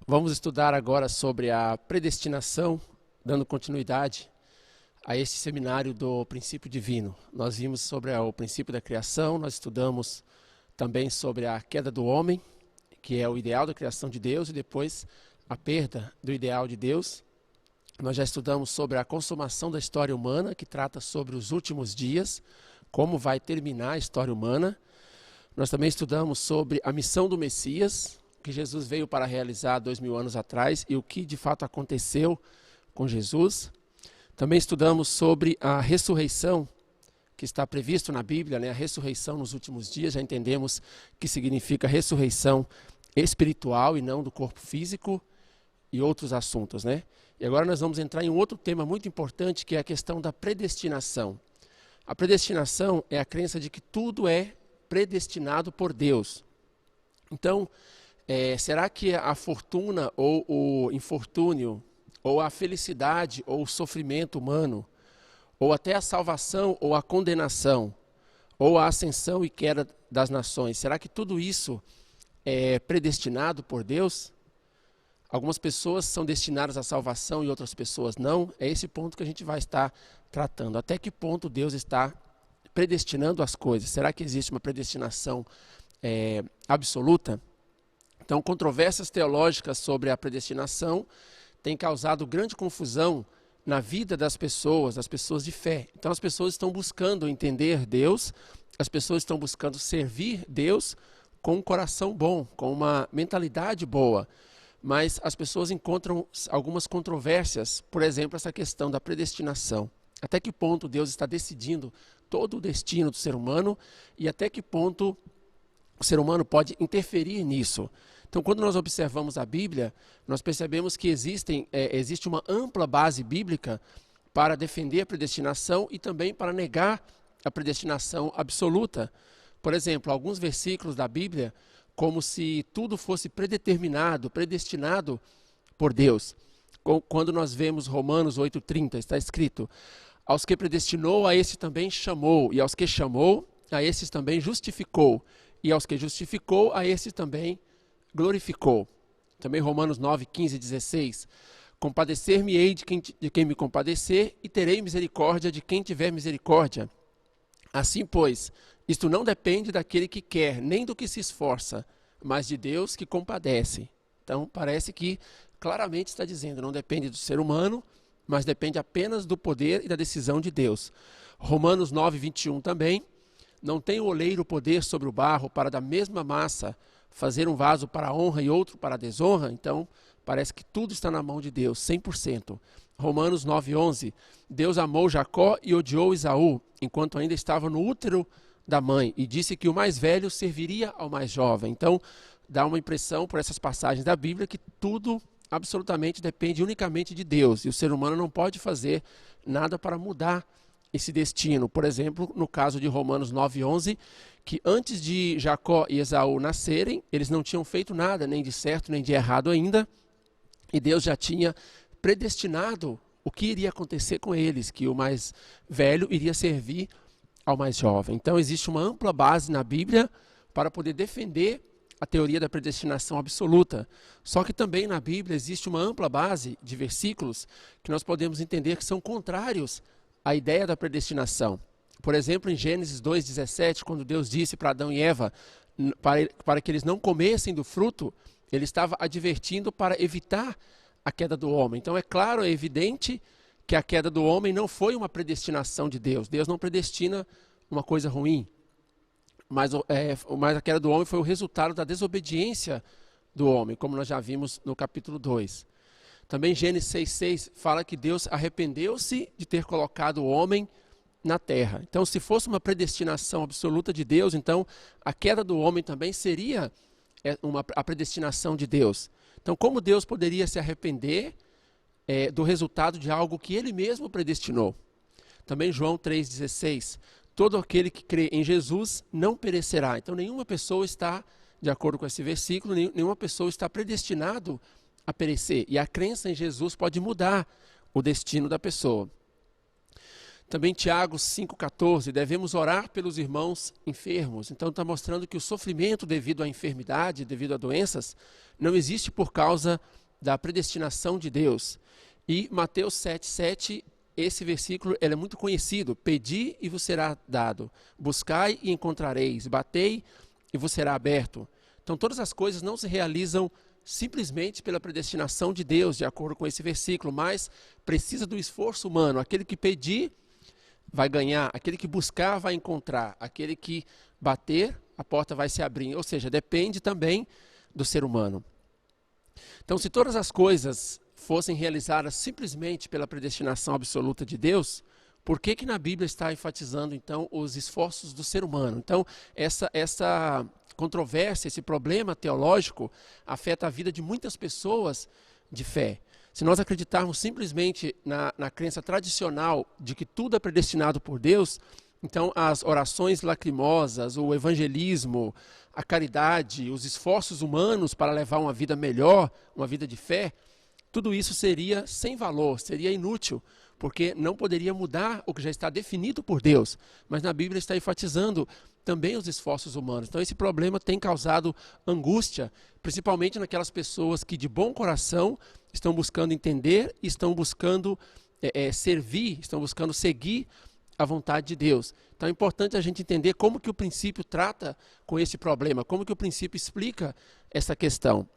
Vamos estudar agora sobre a predestinação, dando continuidade a este seminário do princípio divino. Nós vimos sobre o princípio da criação, nós estudamos também sobre a queda do homem, que é o ideal da criação de Deus, e depois a perda do ideal de Deus. Nós já estudamos sobre a consumação da história humana, que trata sobre os últimos dias, como vai terminar a história humana. Nós também estudamos sobre a missão do Messias, que Jesus veio para realizar 2000 anos atrás e o que de fato aconteceu com Jesus. Também estudamos sobre a ressurreição, que está previsto na Bíblia, a ressurreição nos últimos dias. Já entendemos que significa ressurreição espiritual e não do corpo físico e outros assuntos, E agora nós vamos entrar em um outro tema muito importante, que é a questão da predestinação. A predestinação é a crença de que tudo é predestinado por Deus. Então, será que a fortuna ou o infortúnio, ou a felicidade ou o sofrimento humano, ou até a salvação ou a condenação, ou a ascensão e queda das nações, será que tudo isso é predestinado por Deus? Algumas pessoas são destinadas à salvação e outras pessoas não. É esse ponto que a gente vai estar tratando. Até que ponto Deus está predestinando as coisas? Será que existe uma predestinação absoluta? Então, controvérsias teológicas sobre a predestinação têm causado grande confusão na vida das pessoas de fé. Então, as pessoas estão buscando entender Deus, as pessoas estão buscando servir Deus com um coração bom, com uma mentalidade boa. Mas as pessoas encontram algumas controvérsias, por exemplo, essa questão da predestinação. Até que ponto Deus está decidindo todo o destino do ser humano e até que ponto o ser humano pode interferir nisso. Então, quando nós observamos a Bíblia, nós percebemos que existe uma ampla base bíblica para defender a predestinação e também para negar a predestinação absoluta. Por exemplo, alguns versículos da Bíblia, como se tudo fosse predeterminado, predestinado por Deus. Quando nós vemos Romanos 8,30, está escrito: aos que predestinou, a esse também chamou, e aos que chamou, a esses também justificou, e aos que justificou, a esses também glorificou. Também Romanos 9, 15 e 16. Compadecer-me-ei de quem me compadecer, e terei misericórdia de quem tiver misericórdia. Assim, pois, isto não depende daquele que quer, nem do que se esforça, mas de Deus que compadece. Então, parece que claramente está dizendo, não depende do ser humano, mas depende apenas do poder e da decisão de Deus. Romanos 9, 21 também. Não tem o oleiro poder sobre o barro para da mesma massa fazer um vaso para a honra e outro para a desonra? Então, parece que tudo está na mão de Deus, 100%. Romanos 9:11, Deus amou Jacó e odiou Esaú, enquanto ainda estava no útero da mãe, e disse que o mais velho serviria ao mais jovem. Então, dá uma impressão por essas passagens da Bíblia que tudo absolutamente depende unicamente de Deus, e o ser humano não pode fazer nada para mudar esse destino. Por exemplo, no caso de Romanos 9:11, que antes de Jacó e Esaú nascerem, eles não tinham feito nada, nem de certo nem de errado ainda, e Deus já tinha predestinado o que iria acontecer com eles, que o mais velho iria servir ao mais jovem. Então existe uma ampla base na Bíblia para poder defender a teoria da predestinação absoluta. Só que também na Bíblia existe uma ampla base de versículos que nós podemos entender que são contrários à ideia da predestinação. Por exemplo, em Gênesis 2:17, quando Deus disse para Adão e Eva para que eles não comessem do fruto, ele estava advertindo para evitar a queda do homem. Então é claro, é evidente que a queda do homem não foi uma predestinação de Deus. Deus não predestina uma coisa ruim. Mas a queda do homem foi o resultado da desobediência do homem, como nós já vimos no capítulo 2. Também Gênesis 6:6 fala que Deus arrependeu-se de ter colocado o homem na terra. Então, se fosse uma predestinação absoluta de Deus, então a queda do homem também seria a predestinação de Deus. Então, como Deus poderia se arrepender do resultado de algo que Ele mesmo predestinou? Também João 3,16, todo aquele que crê em Jesus não perecerá. Então, nenhuma pessoa está, de acordo com esse versículo, nenhuma pessoa está predestinado a perecer. E a crença em Jesus pode mudar o destino da pessoa. Também Tiago 5,14, devemos orar pelos irmãos enfermos. Então está mostrando que o sofrimento devido à enfermidade, devido a doenças, não existe por causa da predestinação de Deus. E Mateus 7,7, esse versículo ele é muito conhecido. Pedi e vos será dado, buscai e encontrareis, batei e vos será aberto. Então todas as coisas não se realizam simplesmente pela predestinação de Deus, de acordo com esse versículo, mas precisa do esforço humano. Aquele que pedir vai ganhar, aquele que buscar vai encontrar, aquele que bater, a porta vai se abrir. Ou seja, depende também do ser humano. Então, se todas as coisas fossem realizadas simplesmente pela predestinação absoluta de Deus, por que que na Bíblia está enfatizando, então, os esforços do ser humano? Então, essa controvérsia, esse problema teológico afeta a vida de muitas pessoas de fé. Se nós acreditarmos simplesmente na crença tradicional de que tudo é predestinado por Deus, então as orações lacrimosas, o evangelismo, a caridade, os esforços humanos para levar uma vida melhor, uma vida de fé, tudo isso seria sem valor, seria inútil, porque não poderia mudar o que já está definido por Deus. Mas na Bíblia está enfatizando também os esforços humanos. Então esse problema tem causado angústia, principalmente naquelas pessoas que de bom coração estão buscando entender, estão buscando servir, estão buscando seguir a vontade de Deus. Então é importante a gente entender como que o princípio trata com esse problema, como que o princípio explica essa questão.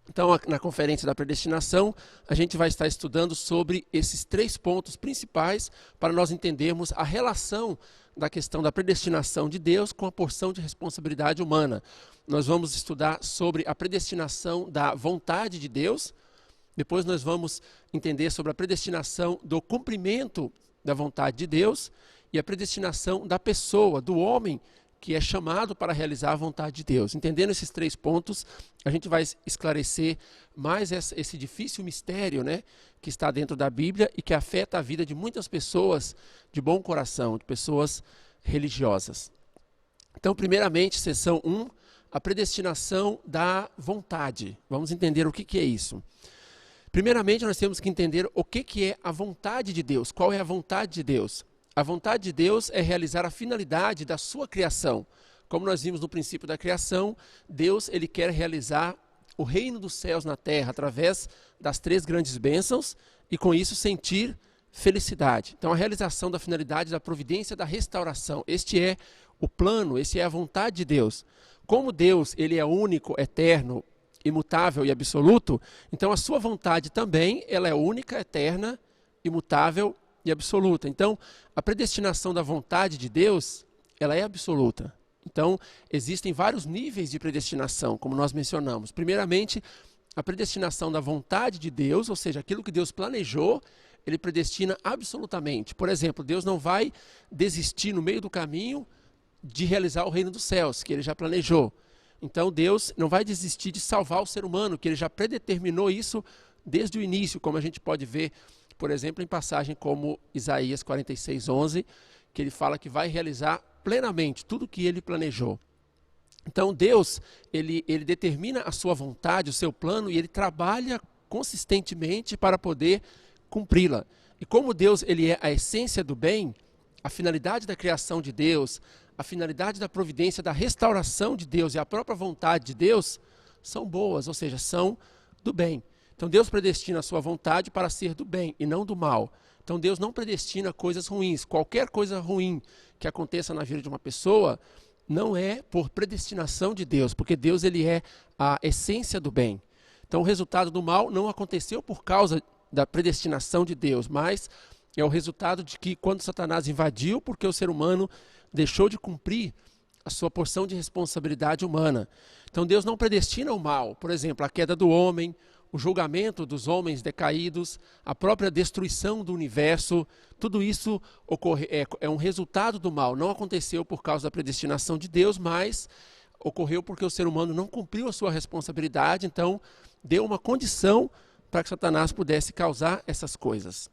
Então, na conferência da predestinação, a gente vai estar estudando sobre esses 3 pontos principais para nós entendermos a relação da questão da predestinação de Deus com a porção de responsabilidade humana. Nós vamos estudar sobre a predestinação da vontade de Deus, depois nós vamos entender sobre a predestinação do cumprimento da vontade de Deus e a predestinação da pessoa, do homem, que é chamado para realizar a vontade de Deus. Entendendo esses 3 pontos, a gente vai esclarecer mais esse difícil mistério, né, que está dentro da Bíblia e que afeta a vida de muitas pessoas de bom coração, de pessoas religiosas. Então, primeiramente, seção 1, a predestinação da vontade. Vamos entender o que é isso. Primeiramente, nós temos que entender o que é a vontade de Deus. Qual é a vontade de Deus? A vontade de Deus é realizar a finalidade da sua criação. Como nós vimos no princípio da criação, Deus ele quer realizar o reino dos céus na terra através das 3 grandes bênçãos e com isso sentir felicidade. Então a realização da finalidade da providência da restauração. Este é o plano, este é a vontade de Deus. Como Deus ele é único, eterno, imutável e absoluto, então a sua vontade também ela é única, eterna, imutável e absoluta. Então, a predestinação da vontade de Deus, ela é absoluta. Então, existem vários níveis de predestinação, como nós mencionamos. Primeiramente, a predestinação da vontade de Deus, ou seja, aquilo que Deus planejou, ele predestina absolutamente. Por exemplo, Deus não vai desistir no meio do caminho de realizar o reino dos céus, que ele já planejou. Então, Deus não vai desistir de salvar o ser humano, que ele já predeterminou isso desde o início, como a gente pode ver, por exemplo, em passagem como Isaías 46:11, que ele fala que vai realizar plenamente tudo o que ele planejou. Então Deus, ele determina a sua vontade, o seu plano, e ele trabalha consistentemente para poder cumpri-la. E como Deus ele é a essência do bem, a finalidade da criação de Deus, a finalidade da providência da restauração de Deus e a própria vontade de Deus são boas, ou seja, são do bem. Então Deus predestina a sua vontade para ser do bem e não do mal. Então Deus não predestina coisas ruins. Qualquer coisa ruim que aconteça na vida de uma pessoa não é por predestinação de Deus, porque Deus ele é a essência do bem. Então o resultado do mal não aconteceu por causa da predestinação de Deus, mas é o resultado de que quando Satanás invadiu, porque o ser humano deixou de cumprir a sua porção de responsabilidade humana. Então Deus não predestina o mal. Por exemplo, a queda do homem, o julgamento dos homens decaídos, a própria destruição do universo, tudo isso é um resultado do mal. Não aconteceu por causa da predestinação de Deus, mas ocorreu porque o ser humano não cumpriu a sua responsabilidade, então deu uma condição para que Satanás pudesse causar essas coisas.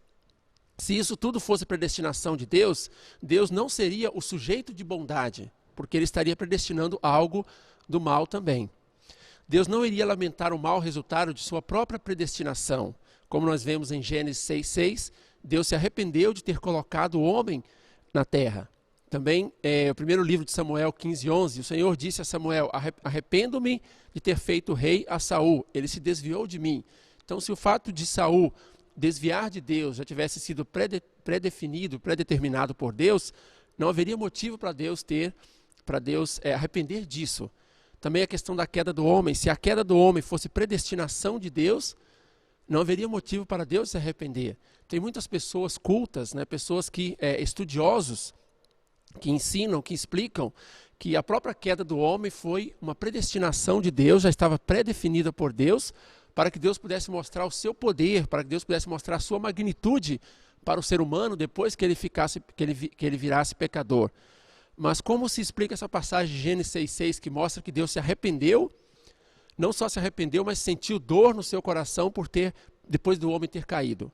Se isso tudo fosse predestinação de Deus, Deus não seria o sujeito de bondade, porque ele estaria predestinando algo do mal também. Deus não iria lamentar o mau resultado de sua própria predestinação, como nós vemos em Gênesis 6:6, Deus se arrependeu de ter colocado o homem na terra. Também, o primeiro livro de Samuel 15:11, o Senhor disse a Samuel: arrependo-me de ter feito rei a Saul, ele se desviou de mim. Então, se o fato de Saul desviar de Deus já tivesse sido predefinido, predeterminado por Deus, não haveria motivo para Deus arrepender disso. Também a questão da queda do homem, se a queda do homem fosse predestinação de Deus, não haveria motivo para Deus se arrepender. Tem muitas pessoas cultas, né, pessoas que estudiosos, que ensinam, que explicam que a própria queda do homem foi uma predestinação de Deus, já estava predefinida por Deus, para que Deus pudesse mostrar o seu poder, para que Deus pudesse mostrar a sua magnitude para o ser humano depois que ele virasse pecador. Mas como se explica essa passagem de Gênesis 6:6 que mostra que Deus se arrependeu, não só se arrependeu, mas sentiu dor no seu coração depois do homem ter caído?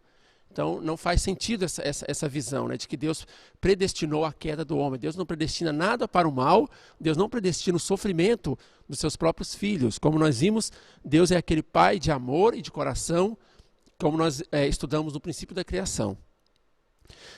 Então não faz sentido essa visão, né, de que Deus predestinou a queda do homem. Deus não predestina nada para o mal, Deus não predestina o sofrimento dos seus próprios filhos. Como nós vimos, Deus é aquele pai de amor e de coração, como nós estudamos no princípio da criação.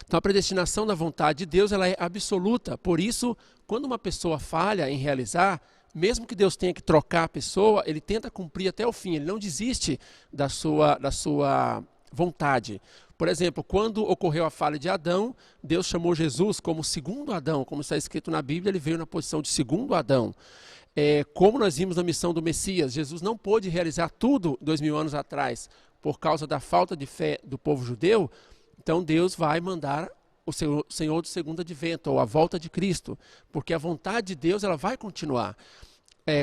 Então a predestinação da vontade de Deus ela é absoluta. Por isso, quando uma pessoa falha em realizar, mesmo que Deus tenha que trocar a pessoa, ele tenta cumprir até o fim, ele não desiste da sua vontade. Por exemplo, quando ocorreu a falha de Adão, Deus chamou Jesus como segundo Adão, como está escrito na Bíblia, ele veio na posição de segundo Adão. Como nós vimos na missão do Messias, Jesus não pôde realizar tudo 2000 anos atrás, por causa da falta de fé do povo judeu. Então Deus vai mandar o Senhor do segundo advento, ou a volta de Cristo, porque a vontade de Deus ela vai continuar.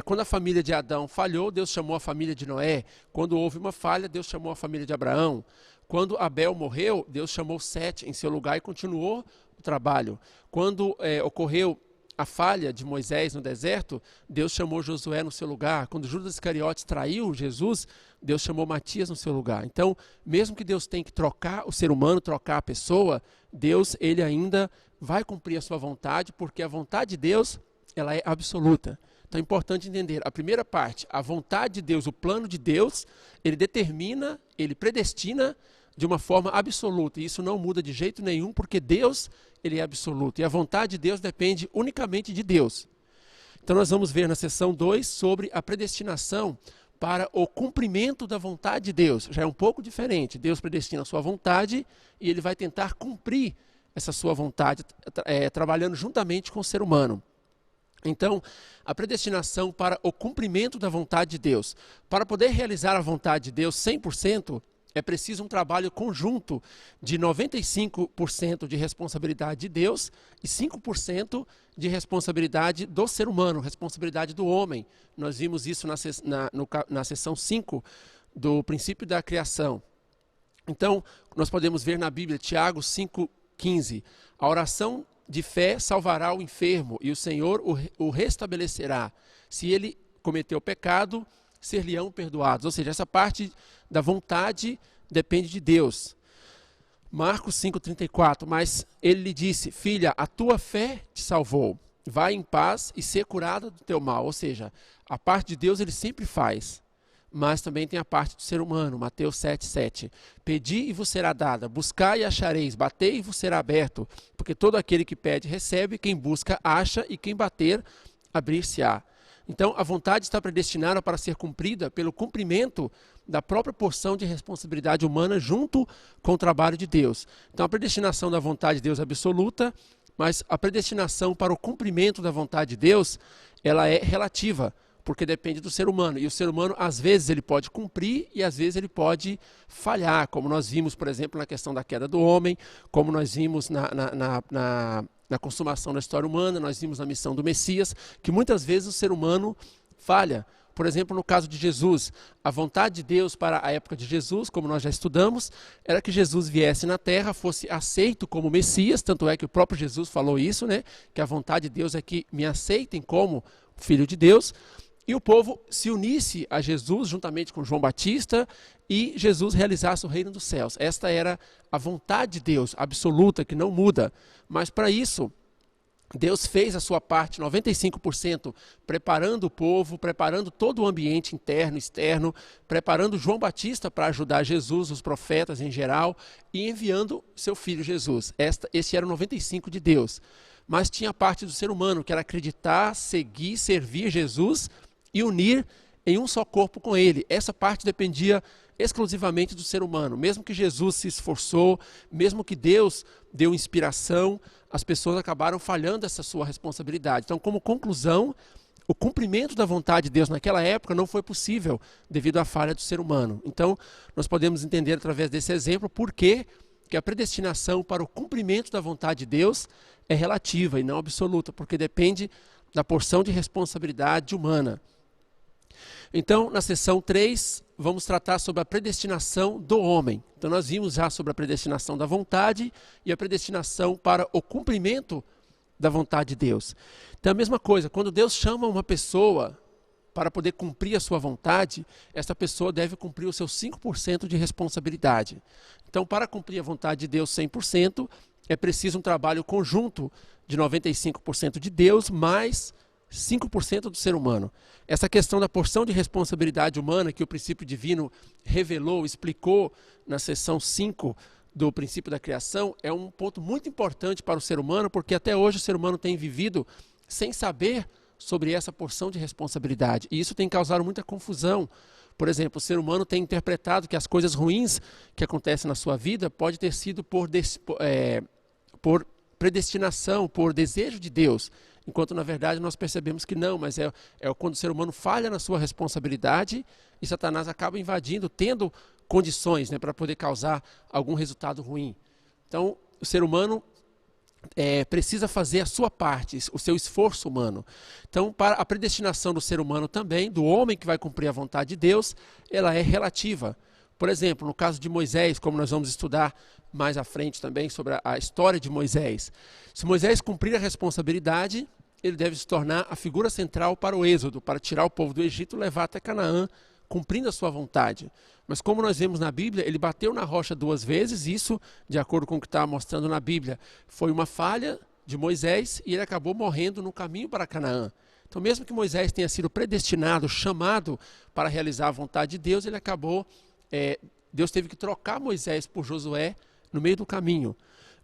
Quando a família de Adão falhou, Deus chamou a família de Noé. Quando houve uma falha, Deus chamou a família de Abraão. Quando Abel morreu, Deus chamou Sete em seu lugar e continuou o trabalho. Quando ocorreu a falha de Moisés no deserto, Deus chamou Josué no seu lugar. Quando Judas Iscariotes traiu Jesus, Deus chamou Matias no seu lugar. Então, mesmo que Deus tenha que trocar o ser humano, trocar a pessoa, Deus ele ainda vai cumprir a sua vontade, porque a vontade de Deus ela é absoluta. Então é importante entender, a primeira parte, a vontade de Deus, o plano de Deus, ele determina, ele predestina de uma forma absoluta. E isso não muda de jeito nenhum, porque Deus ele é absoluto. E a vontade de Deus depende unicamente de Deus. Então nós vamos ver na seção 2 sobre a predestinação para o cumprimento da vontade de Deus. Já é um pouco diferente. Deus predestina a sua vontade e ele vai tentar cumprir essa sua vontade, trabalhando juntamente com o ser humano. Então, a predestinação para o cumprimento da vontade de Deus. Para poder realizar a vontade de Deus 100%, é preciso um trabalho conjunto de 95% de responsabilidade de Deus e 5% de responsabilidade do ser humano, responsabilidade do homem. Nós vimos isso na seção 5 do princípio da criação. Então, nós podemos ver na Bíblia, Tiago 5,15, a oração de fé salvará o enfermo e o Senhor o restabelecerá. Se ele cometeu pecado, ser-lhe-ão perdoados. Ou seja, essa parte da vontade depende de Deus. Marcos 5,34, mas ele lhe disse: filha, a tua fé te salvou. Vai em paz e ser curada do teu mal. Ou seja, a parte de Deus ele sempre faz. Mas também tem a parte do ser humano, Mateus 7,7. Pedi e vos será dada, buscai e achareis, batei e vos será aberto, porque todo aquele que pede recebe, quem busca acha e quem bater abrir-se-á. Então a vontade está predestinada para ser cumprida pelo cumprimento da própria porção de responsabilidade humana junto com o trabalho de Deus. Então a predestinação da vontade de Deus é absoluta, mas a predestinação para o cumprimento da vontade de Deus, ela é relativa, porque depende do ser humano. E o ser humano, às vezes, ele pode cumprir e às vezes ele pode falhar, como nós vimos, por exemplo, na questão da queda do homem, como nós vimos na consumação da história humana, nós vimos na missão do Messias, que muitas vezes o ser humano falha. Por exemplo, no caso de Jesus, a vontade de Deus para a época de Jesus, como nós já estudamos, era que Jesus viesse na terra, fosse aceito como Messias, tanto é que o próprio Jesus falou isso, né? Que a vontade de Deus é que me aceitem como Filho de Deus. E o povo se unisse a Jesus juntamente com João Batista e Jesus realizasse o reino dos céus. Esta era a vontade de Deus absoluta, que não muda. Mas para isso, Deus fez a sua parte, 95%, preparando o povo, preparando todo o ambiente interno, externo, preparando João Batista para ajudar Jesus, os profetas em geral, e enviando seu filho Jesus. Esse era o 95% de Deus. Mas tinha a parte do ser humano, que era acreditar, seguir, servir Jesus e unir em um só corpo com ele. Essa parte dependia exclusivamente do ser humano. Mesmo que Jesus se esforçou, mesmo que Deus deu inspiração, as pessoas acabaram falhando essa sua responsabilidade. Então, como conclusão, o cumprimento da vontade de Deus naquela época não foi possível devido à falha do ser humano. Então, nós podemos entender através desse exemplo por que a predestinação para o cumprimento da vontade de Deus é relativa e não absoluta, porque depende da porção de responsabilidade humana. Então, na seção 3, vamos tratar sobre a predestinação do homem. Então, nós vimos já sobre a predestinação da vontade e a predestinação para o cumprimento da vontade de Deus. Então, a mesma coisa, quando Deus chama uma pessoa para poder cumprir a sua vontade, essa pessoa deve cumprir os seus 5% de responsabilidade. Então, para cumprir a vontade de Deus 100%, é preciso um trabalho conjunto de 95% de Deus, mais 5% do ser humano. Essa questão da porção de responsabilidade humana que o princípio divino revelou, explicou na seção 5 do princípio da criação, é um ponto muito importante para o ser humano, porque até hoje o ser humano tem vivido sem saber sobre essa porção de responsabilidade. E isso tem causado muita confusão. Por exemplo, o ser humano tem interpretado que as coisas ruins que acontecem na sua vida pode ter sido por predestinação, por desejo de Deus. Enquanto, na verdade, nós percebemos que não, mas é quando o ser humano falha na sua responsabilidade e Satanás acaba invadindo, tendo condições, né, para poder causar algum resultado ruim. Então, o ser humano precisa fazer a sua parte, o seu esforço humano. Então, para a predestinação do ser humano também, do homem que vai cumprir a vontade de Deus, ela é relativa. Por exemplo, no caso de Moisés, como nós vamos estudar mais à frente também sobre a história de Moisés. Se Moisés cumprir a responsabilidade, ele deve se tornar a figura central para o êxodo, para tirar o povo do Egito e levar até Canaã, cumprindo a sua vontade. Mas como nós vemos na Bíblia, ele bateu na rocha 2 vezes, isso, de acordo com o que está mostrando na Bíblia, foi uma falha de Moisés e ele acabou morrendo no caminho para Canaã. Então, mesmo que Moisés tenha sido predestinado, chamado para realizar a vontade de Deus, ele acabou, Deus teve que trocar Moisés por Josué no meio do caminho.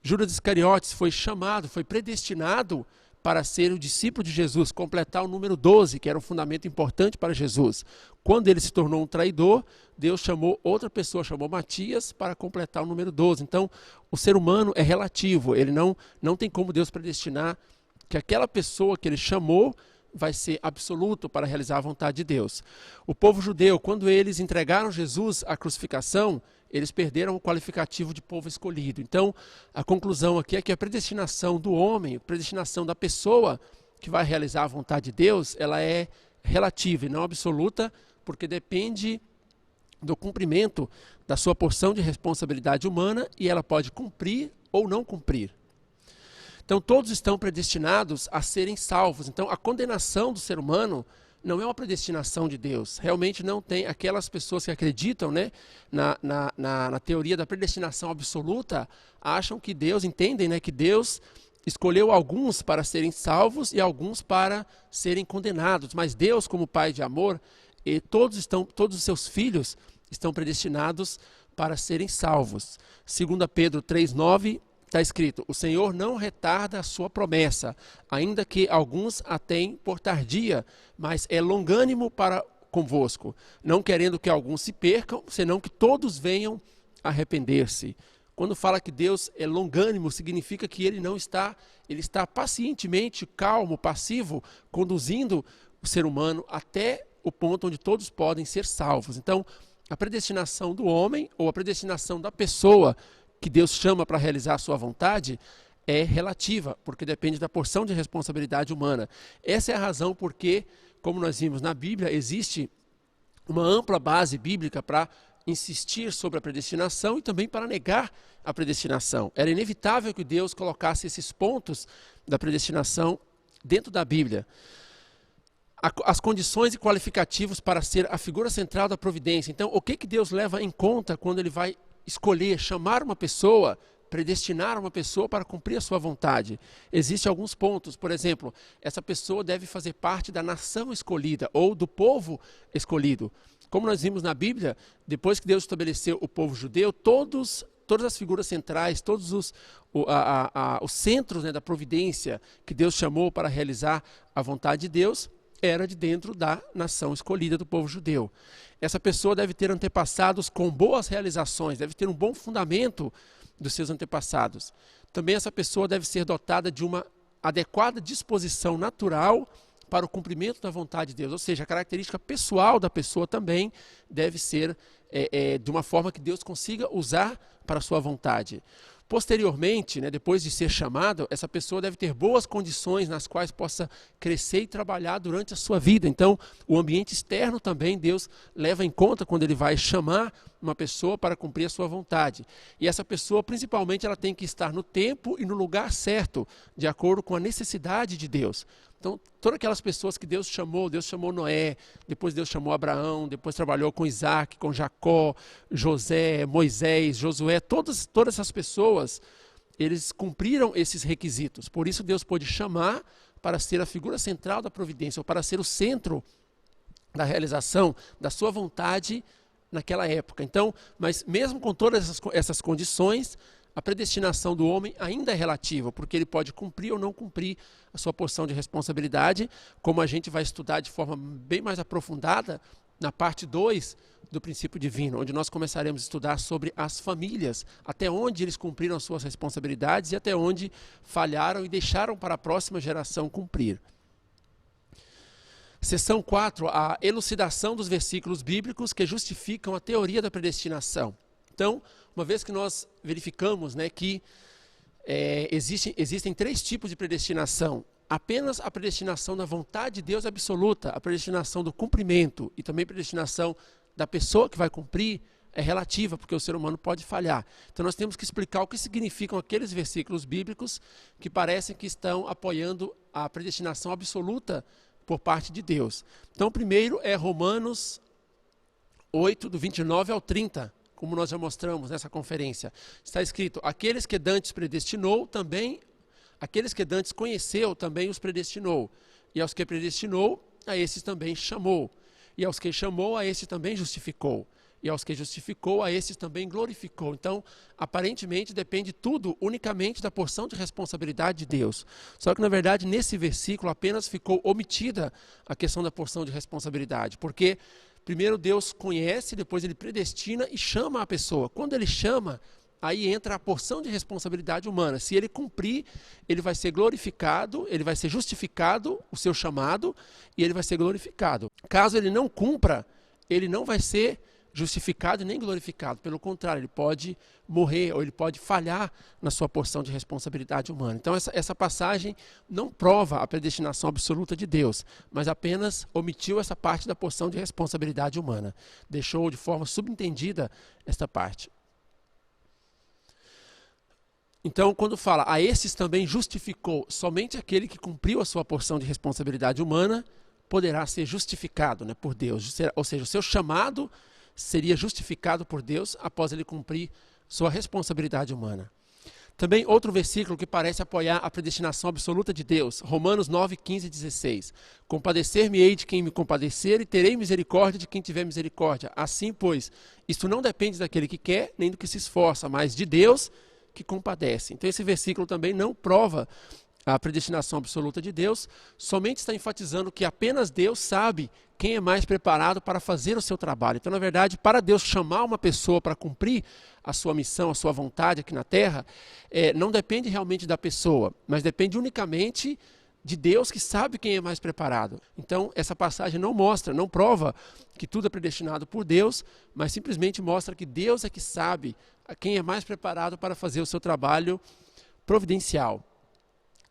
Judas Iscariotes foi chamado, foi predestinado para ser o discípulo de Jesus, completar o número 12, que era um fundamento importante para Jesus. Quando ele se tornou um traidor, Deus chamou outra pessoa, chamou Matias, para completar o número 12. Então, o ser humano é relativo, ele não tem como Deus predestinar que aquela pessoa que ele chamou vai ser absoluto para realizar a vontade de Deus. O povo judeu, quando eles entregaram Jesus à crucificação, eles perderam o qualificativo de povo escolhido. Então, a conclusão aqui é que a predestinação do homem, a predestinação da pessoa que vai realizar a vontade de Deus, ela é relativa e não absoluta, porque depende do cumprimento da sua porção de responsabilidade humana e ela pode cumprir ou não cumprir. Então, todos estão predestinados a serem salvos. Então, a condenação do ser humano não é uma predestinação de Deus. Realmente não tem. Aquelas pessoas que acreditam, né, na teoria da predestinação absoluta, acham que Deus, entendem, né, que Deus escolheu alguns para serem salvos e alguns para serem condenados. Mas Deus, como Pai de amor, todos os seus filhos estão predestinados para serem salvos. 2 Pedro 3,9 está escrito: o Senhor não retarda a sua promessa, ainda que alguns a tenham por tardia, mas é longânimo para convosco, não querendo que alguns se percam, senão que todos venham arrepender-se. Quando fala que Deus é longânimo, significa que ele está pacientemente, calmo, passivo, conduzindo o ser humano até o ponto onde todos podem ser salvos. Então, a predestinação do homem, ou a predestinação da pessoa que Deus chama para realizar a sua vontade, é relativa, porque depende da porção de responsabilidade humana. Essa é a razão porque, como nós vimos na Bíblia, existe uma ampla base bíblica para insistir sobre a predestinação e também para negar a predestinação. Era inevitável que Deus colocasse esses pontos da predestinação dentro da Bíblia. As condições e qualificativos para ser a figura central da providência. Então, o que Deus leva em conta quando ele vai escolher, chamar uma pessoa, predestinar uma pessoa para cumprir a sua vontade, existem alguns pontos. Por exemplo, essa pessoa deve fazer parte da nação escolhida ou do povo escolhido. Como nós vimos na Bíblia, depois que Deus estabeleceu o povo judeu, todas as figuras centrais, todos os centros, né, da providência que Deus chamou para realizar a vontade de Deus, era de dentro da nação escolhida do povo judeu. Essa pessoa deve ter antepassados com boas realizações, deve ter um bom fundamento dos seus antepassados. Também essa pessoa deve ser dotada de uma adequada disposição natural para o cumprimento da vontade de Deus, ou seja, a característica pessoal da pessoa também deve ser de uma forma que Deus consiga usar para a sua vontade. Posteriormente, né, depois de ser chamado, essa pessoa deve ter boas condições nas quais possa crescer e trabalhar durante a sua vida. Então, o ambiente externo também Deus leva em conta quando Ele vai chamar uma pessoa para cumprir a sua vontade. E essa pessoa, principalmente, ela tem que estar no tempo e no lugar certo, de acordo com a necessidade de Deus. Então, todas aquelas pessoas que Deus chamou Noé, depois Deus chamou Abraão, depois trabalhou com Isaac, com Jacó, José, Moisés, Josué, todas essas pessoas, eles cumpriram esses requisitos. Por isso Deus pôde chamar para ser a figura central da providência, ou para ser o centro da realização da sua vontade naquela época. Então, mas mesmo com todas essas condições, a predestinação do homem ainda é relativa, porque ele pode cumprir ou não cumprir a sua porção de responsabilidade, como a gente vai estudar de forma bem mais aprofundada na parte 2 do princípio divino, onde nós começaremos a estudar sobre as famílias, até onde eles cumpriram as suas responsabilidades e até onde falharam e deixaram para a próxima geração cumprir. Seção 4, a elucidação dos versículos bíblicos que justificam a teoria da predestinação. Então, uma vez que nós verificamos, né, que existem 3 tipos de predestinação, apenas a predestinação da vontade de Deus absoluta, a predestinação do cumprimento e também a predestinação da pessoa que vai cumprir é relativa, porque o ser humano pode falhar. Então nós temos que explicar o que significam aqueles versículos bíblicos que parecem que estão apoiando a predestinação absoluta por parte de Deus. Então o primeiro é Romanos 8, do 29 ao 30. Como nós já mostramos nessa conferência, está escrito: aqueles que dantes predestinou, também, aqueles que dantes conheceu, também os predestinou. E aos que predestinou, a esses também chamou. E aos que chamou, a esses também justificou. E aos que justificou, a esses também glorificou. Então, aparentemente, depende tudo unicamente da porção de responsabilidade de Deus. Só que, na verdade, nesse versículo apenas ficou omitida a questão da porção de responsabilidade. Porque primeiro Deus conhece, depois Ele predestina e chama a pessoa. Quando Ele chama, aí entra a porção de responsabilidade humana. Se Ele cumprir, Ele vai ser glorificado, Ele vai ser justificado, o seu chamado, e Ele vai ser glorificado. Caso Ele não cumpra, Ele não vai ser justificado e nem glorificado. Pelo contrário, Ele pode morrer ou Ele pode falhar na sua porção de responsabilidade humana. Então essa passagem não prova a predestinação absoluta de Deus, mas apenas omitiu essa parte da porção de responsabilidade humana. Deixou de forma subentendida esta parte. Então, quando fala, a esses também justificou, somente aquele que cumpriu a sua porção de responsabilidade humana poderá ser justificado, né, por Deus. Ou seja, o seu chamado seria justificado por Deus após ele cumprir sua responsabilidade humana. Também outro versículo que parece apoiar a predestinação absoluta de Deus, Romanos 9, 15 e 16. Compadecer-me-ei de quem me compadecer e terei misericórdia de quem tiver misericórdia. Assim, pois, isto não depende daquele que quer, nem do que se esforça, mas de Deus que compadece. Então esse versículo também não prova a predestinação absoluta de Deus, somente está enfatizando que apenas Deus sabe quem é mais preparado para fazer o seu trabalho. Então, na verdade, para Deus chamar uma pessoa para cumprir a sua missão, a sua vontade aqui na Terra, não depende realmente da pessoa, mas depende unicamente de Deus, que sabe quem é mais preparado. Então, essa passagem não mostra, não prova que tudo é predestinado por Deus, mas simplesmente mostra que Deus é que sabe quem é mais preparado para fazer o seu trabalho providencial.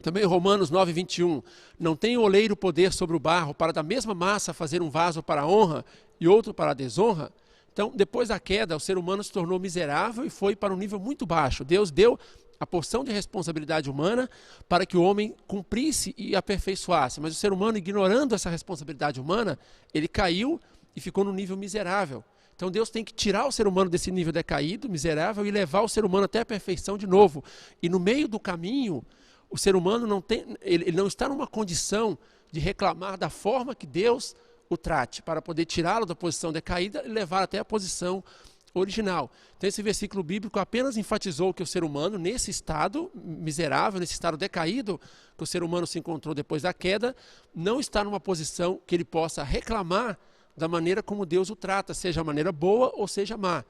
Também Romanos 9, 21. Não tem o oleiro poder sobre o barro para da mesma massa fazer um vaso para a honra e outro para a desonra? Então, depois da queda, o ser humano se tornou miserável e foi para um nível muito baixo. Deus deu a porção de responsabilidade humana para que o homem cumprisse e aperfeiçoasse. Mas o ser humano, ignorando essa responsabilidade humana, ele caiu e ficou num nível miserável. Então Deus tem que tirar o ser humano desse nível decaído, miserável, e levar o ser humano até a perfeição de novo. E no meio do caminho, o ser humano ele não está numa condição de reclamar da forma que Deus o trate, para poder tirá-lo da posição decaída e levar até a posição original. Então esse versículo bíblico apenas enfatizou que o ser humano, nesse estado miserável, nesse estado decaído, que o ser humano se encontrou depois da queda, não está numa posição que ele possa reclamar da maneira como Deus o trata, seja a maneira boa ou seja má.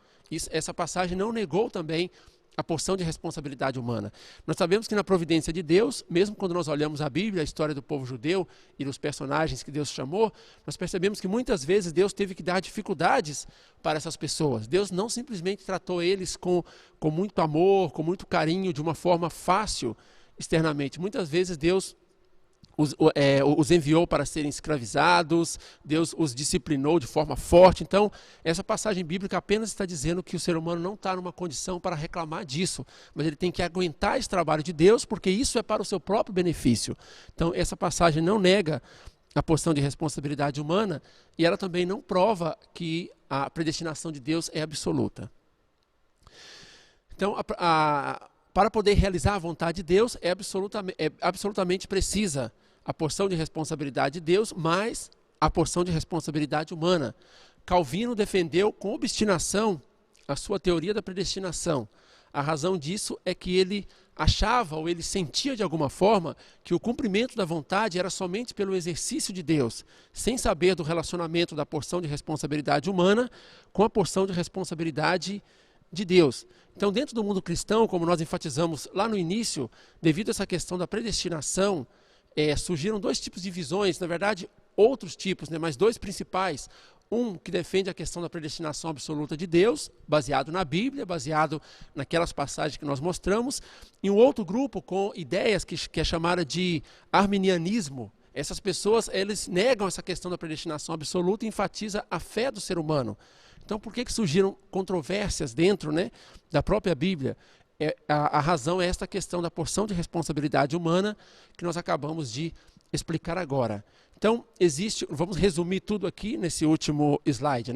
Essa passagem não negou também a porção de responsabilidade humana. Nós sabemos que na providência de Deus, mesmo quando nós olhamos a Bíblia, a história do povo judeu e dos personagens que Deus chamou, nós percebemos que muitas vezes Deus teve que dar dificuldades para essas pessoas. Deus não simplesmente tratou eles com muito amor, com muito carinho, de uma forma fácil externamente. Muitas vezes Deus os enviou para serem escravizados, Deus os disciplinou de forma forte. Então, essa passagem bíblica apenas está dizendo que o ser humano não está numa condição para reclamar disso, mas ele tem que aguentar esse trabalho de Deus, porque isso é para o seu próprio benefício. Então, essa passagem não nega a porção de responsabilidade humana, e ela também não prova que a predestinação de Deus é absoluta. Então, para poder realizar a vontade de Deus, é absolutamente precisa a porção de responsabilidade de Deus, mais a porção de responsabilidade humana. Calvino defendeu com obstinação a sua teoria da predestinação. A razão disso é que ele achava, ou ele sentia de alguma forma, que o cumprimento da vontade era somente pelo exercício de Deus, sem saber do relacionamento da porção de responsabilidade humana com a porção de responsabilidade de Deus. Então, dentro do mundo cristão, como nós enfatizamos lá no início, devido a essa questão da predestinação, surgiram dois tipos de visões, na verdade, outros tipos, mas dois principais. Um que defende a questão da predestinação absoluta de Deus, baseado na Bíblia, baseado naquelas passagens que nós mostramos, e um outro grupo com ideias que é chamada de arminianismo. Essas pessoas, eles negam essa questão da predestinação absoluta e enfatizam a fé do ser humano. Então, por que surgiram controvérsias dentro da própria Bíblia? A razão é esta questão da porção de responsabilidade humana que nós acabamos de explicar agora. Então, vamos resumir tudo aqui nesse último slide.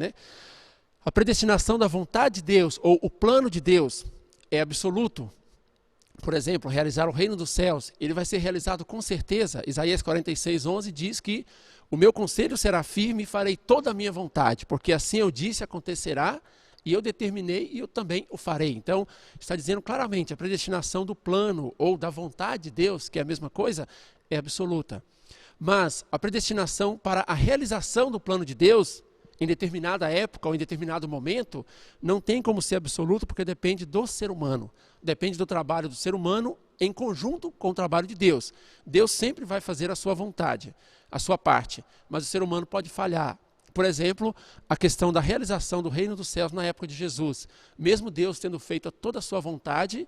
A predestinação da vontade de Deus, ou o plano de Deus, é absoluto. Por exemplo, realizar o reino dos céus, ele vai ser realizado com certeza. Isaías 46:11 diz que o meu conselho será firme e farei toda a minha vontade, porque assim eu disse, acontecerá, e eu determinei e eu também o farei. Então, está dizendo claramente, a predestinação do plano ou da vontade de Deus, que é a mesma coisa, é absoluta. Mas a predestinação para a realização do plano de Deus, em determinada época ou em determinado momento, não tem como ser absoluto, porque depende do ser humano. Depende do trabalho do ser humano em conjunto com o trabalho de Deus. Deus sempre vai fazer a sua vontade, a sua parte, mas o ser humano pode falhar. Por exemplo, a questão da realização do reino dos céus na época de Jesus. Mesmo Deus tendo feito toda a sua vontade,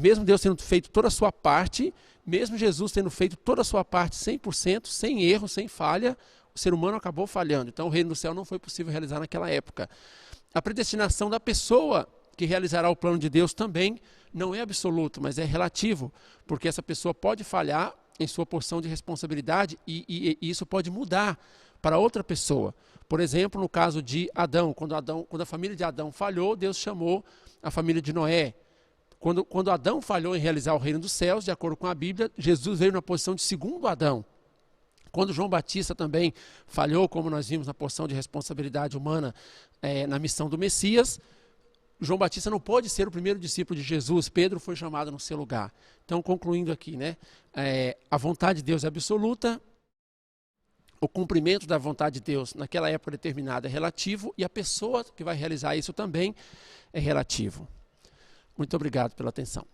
mesmo Deus tendo feito toda a sua parte, mesmo Jesus tendo feito toda a sua parte 100%, sem erro, sem falha, o ser humano acabou falhando. Então o reino do céu não foi possível realizar naquela época. A predestinação da pessoa que realizará o plano de Deus também não é absoluto, mas é relativo, porque essa pessoa pode falhar em sua porção de responsabilidade e isso pode mudar para outra pessoa. Por exemplo, no caso de Adão, quando a família de Adão falhou, Deus chamou a família de Noé. Quando Adão falhou em realizar o reino dos céus, de acordo com a Bíblia, Jesus veio na posição de segundo Adão. Quando João Batista também falhou, como nós vimos na porção de responsabilidade humana na missão do Messias, João Batista não pôde ser o primeiro discípulo de Jesus, Pedro foi chamado no seu lugar. Então, concluindo aqui, a vontade de Deus é absoluta, o cumprimento da vontade de Deus naquela época determinada é relativo e a pessoa que vai realizar isso também é relativo. Muito obrigado pela atenção.